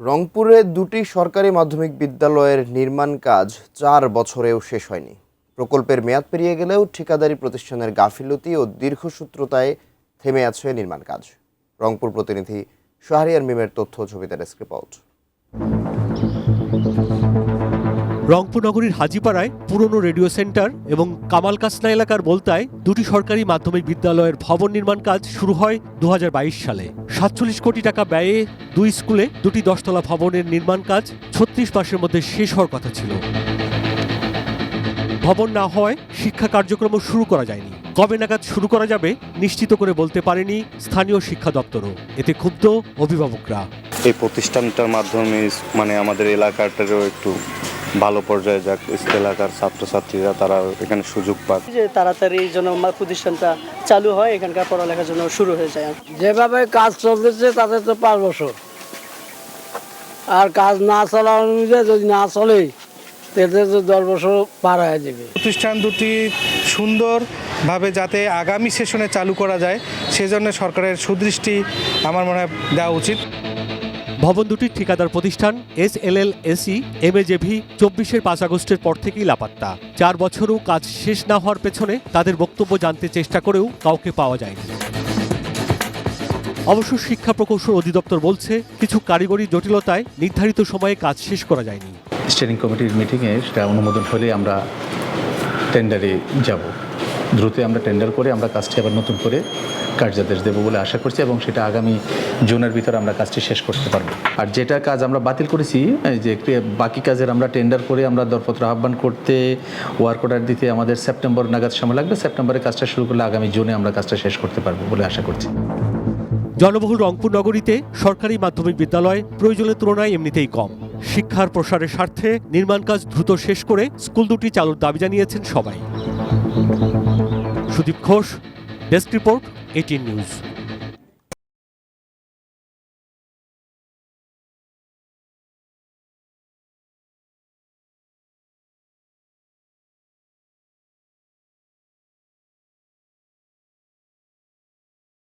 রংপুরে দুটি সরকারি মাধ্যমিক বিদ্যালয়ের নির্মাণ কাজ ৪ বছরেও শেষ হয়নি। প্রকল্পের মেয়াদ পেরিয়ে গেলেও ঠিকাদারি প্রতিষ্ঠানের গাফিলতি ও দীর্ঘসূত্রতায় থেমে আছে নির্মাণ কাজ। রংপুর প্রতিনিধি শাহরিয়ার মিমের তথ্য ছবিতে ডেস্ক রিপোর্ট। রংপুর নগরীর হাজীপাড়ায় পুরনো রেডিও সেন্টার এবং কামাল কাসনা এলাকার বোলতায় দুটি সরকারি মাধ্যমিক বিদ্যালয়ের ভবন নির্মাণ কাজ শুরু হয় ২০২২ সালে। ৪৭ কোটি টাকা ব্যয়ে দুই স্কুলে দুটি ১০তলা ভবনের নির্মাণ কাজ ৩৬ মাসের মধ্যে শেষ হওয়ার কথা ছিল। ভবন না হওয়ায় শিক্ষা কার্যক্রম শুরু করা যায়নি। কবে নাগাদ শুরু করা যাবে নিশ্চিত করে বলতে পারেনি স্থানীয় শিক্ষা দপ্তরও। এতে ক্ষুব্ধ অভিভাবকরা। এই প্রতিষ্ঠানটার মাধ্যমে আমাদের এলাকাটারও একটু ভালো পর্যায়ে যাক, এলাকার ছাত্রছাত্রীরা তারা এখানে সুযোগ পাক, যে তাড়াতাড়ি যেন প্রতিষ্ঠানটা চালু হয়, এখানকার পড়ালেখার জন্য শুরু হয়ে যায়। যেভাবে কাজ চলতেছে তাতে তো ৫ বছর, আর কাজ না চালানো যদি না চলে তাতে তো ১০ বছর পার হয়ে যাবে। প্রতিষ্ঠান দুটি সুন্দরভাবে যাতে আগামী সেশনে চালু করা যায় সেজন্য সরকারের সুদৃষ্টি আমার মনে হয় দেওয়া উচিত। ভবন দুটির ঠিকাদার প্রতিষ্ঠান SLLSE MAJV ২৪-এর ৫ আগস্টের পর থেকেই লাপাত্তা। ৪ বছরও কাজ শেষ না হওয়ার পেছনে তাদের বক্তব্য জানতে চেষ্টা করেও কাউকে পাওয়া যায়নি। অবশ্য শিক্ষা প্রকৌশল অধিদপ্তর বলছে কিছু কারিগরি জটিলতায় নির্ধারিত সময়ে কাজ শেষ করা যায়নি। স্টিয়ারিং কমিটির মিটিংয়ে সেটা অনুমোদন হলে আমরা টেন্ডারে যাব। দ্রুত আমরা টেন্ডার করে আমরা কাজটি আবার নতুন করে কার্যাদেশ দেবো বলে আশা করছি, এবং সেটা আগামী জুনের ভিতরে আমরা কাজটি শেষ করতে পারবো। আর যেটা কাজ আমরা বাতিল করেছি, যে বাকি কাজের আমরা টেন্ডার করে আমরা দরপত্র আহ্বান করতে, ওয়ার্ক অর্ডার দিতে আমাদের সেপ্টেম্বর নাগাদ সময় লাগবে। সেপ্টেম্বরে কাজটা শুরু করলে আগামী জুনে আমরা কাজটা শেষ করতে পারবো বলে আশা করছি। জনবহুল রংপুর নগরীতে সরকারি মাধ্যমিক বিদ্যালয় প্রয়োজনের তুলনায় এমনিতেই কম। শিক্ষার প্রসারের স্বার্থে নির্মাণ কাজ দ্রুত শেষ করে স্কুল দুটি চালুর দাবি জানিয়েছেন সবাই। Sudip Ghosh, desk report, 18 news.